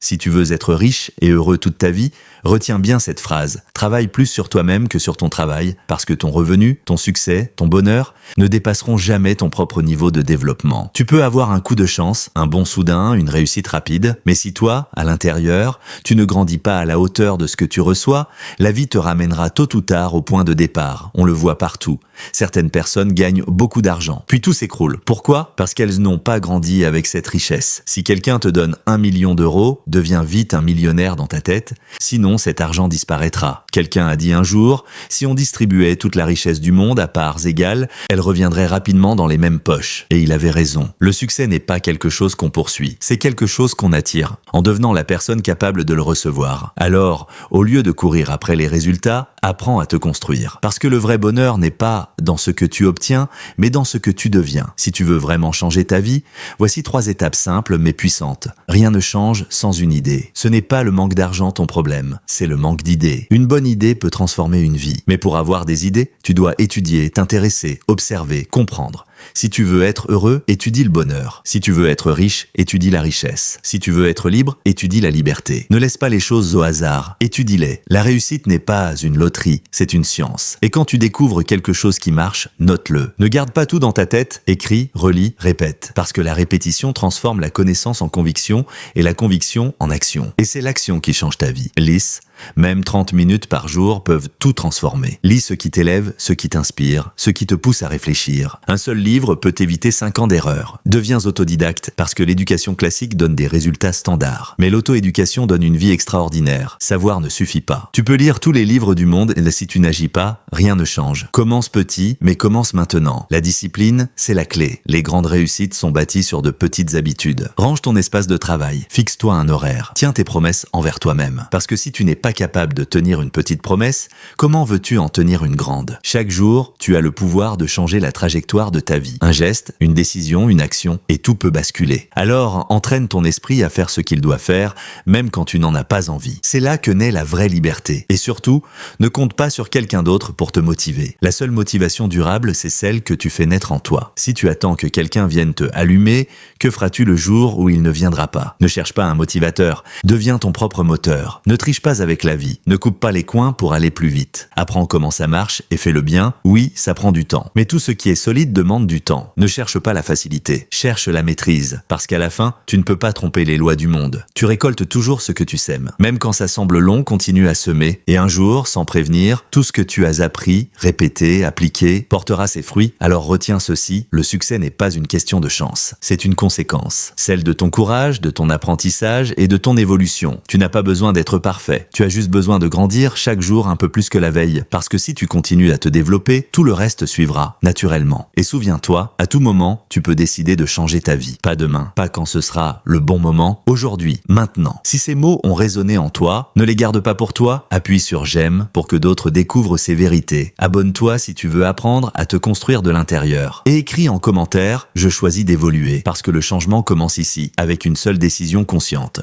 Si tu veux être riche et heureux toute ta vie, retiens bien cette phrase. Travaille plus sur toi-même que sur ton travail, parce que ton revenu, ton succès, ton bonheur ne dépasseront jamais ton propre niveau de développement. Tu peux avoir un coup de chance, un bond soudain, une réussite rapide, mais si toi, à l'intérieur, tu ne grandis pas à la hauteur de ce que tu reçois, la vie te ramènera tôt ou tard au point de départ. On le voit partout. Certaines personnes gagnent beaucoup d'argent, puis tout s'écroule. Pourquoi? Parce qu'elles n'ont pas grandi avec cette richesse. Si quelqu'un te donne 1 million d'euros, deviens vite un millionnaire dans ta tête, sinon cet argent disparaîtra. Quelqu'un a dit un jour, si on distribuait toute la richesse du monde à parts égales, elle reviendrait rapidement dans les mêmes poches. Et il avait raison. Le succès n'est pas quelque chose qu'on poursuit, c'est quelque chose qu'on attire, en devenant la personne capable de le recevoir. Alors, au lieu de courir après les résultats, apprends à te construire. Parce que le vrai bonheur n'est pas dans ce que tu obtiens, mais dans ce que tu deviens. Si tu veux vraiment changer ta vie, voici 3 étapes simples mais puissantes. Rien ne change sans une idée. Ce n'est pas le manque d'argent ton problème, c'est le manque d'idées. Une bonne idée peut transformer une vie. Mais pour avoir des idées, tu dois étudier, t'intéresser, observer, comprendre. Si tu veux être heureux, étudie le bonheur. Si tu veux être riche, étudie la richesse. Si tu veux être libre, étudie la liberté. Ne laisse pas les choses au hasard, étudie-les. La réussite n'est pas une loterie, c'est une science. Et quand tu découvres quelque chose qui marche, note-le. Ne garde pas tout dans ta tête, écris, relis, répète. Parce que la répétition transforme la connaissance en conviction et la conviction en action. Et c'est l'action qui change ta vie. Lisse, même 30 minutes par jour peuvent tout transformer. Lis ce qui t'élève, ce qui t'inspire, ce qui te pousse à réfléchir. Un seul livre peut éviter 5 ans d'erreur. Deviens autodidacte parce que l'éducation classique donne des résultats standards. Mais l'auto-éducation donne une vie extraordinaire. Savoir ne suffit pas. Tu peux lire tous les livres du monde et si tu n'agis pas, rien ne change. Commence petit, mais commence maintenant. La discipline, c'est la clé. Les grandes réussites sont bâties sur de petites habitudes. Range ton espace de travail. Fixe-toi un horaire. Tiens tes promesses envers toi-même. Parce que si tu n'es pas capable de tenir une petite promesse, comment veux-tu en tenir une grande? Chaque jour, tu as le pouvoir de changer la trajectoire de ta vie. Un geste, une décision, une action, et tout peut basculer. Alors, entraîne ton esprit à faire ce qu'il doit faire, même quand tu n'en as pas envie. C'est là que naît la vraie liberté. Et surtout, ne compte pas sur quelqu'un d'autre pour te motiver. La seule motivation durable, c'est celle que tu fais naître en toi. Si tu attends que quelqu'un vienne te allumer, que feras-tu le jour où il ne viendra pas? Ne cherche pas un motivateur, deviens ton propre moteur. Ne triche pas avec la vie, ne coupe pas les coins pour aller plus vite. Apprends comment ça marche et fais-le bien. Oui, ça prend du temps. Mais tout ce qui est solide demande du temps. Ne cherche pas la facilité, cherche la maîtrise. Parce qu'à la fin, tu ne peux pas tromper les lois du monde. Tu récoltes toujours ce que tu sèmes. Même quand ça semble long, continue à semer. Et un jour, sans prévenir, tout ce que tu as appris, répété, appliqué, portera ses fruits. Alors retiens ceci, le succès n'est pas une question de chance. C'est une conséquence. Celle de ton courage, de ton apprentissage et de ton évolution. Tu n'as pas besoin d'être parfait. Tu as juste besoin de grandir chaque jour un peu plus que la veille. Parce que si tu continues à te développer, tout le reste suivra, naturellement. Et souviens-toi, à tout moment, tu peux décider de changer ta vie. Pas demain, pas quand ce sera le bon moment, aujourd'hui, maintenant. Si ces mots ont résonné en toi, ne les garde pas pour toi, appuie sur j'aime pour que d'autres découvrent ces vérités. Abonne-toi si tu veux apprendre à te construire de l'intérieur. Et écris en commentaire, je choisis d'évoluer, parce que le changement commence ici, avec une seule décision consciente.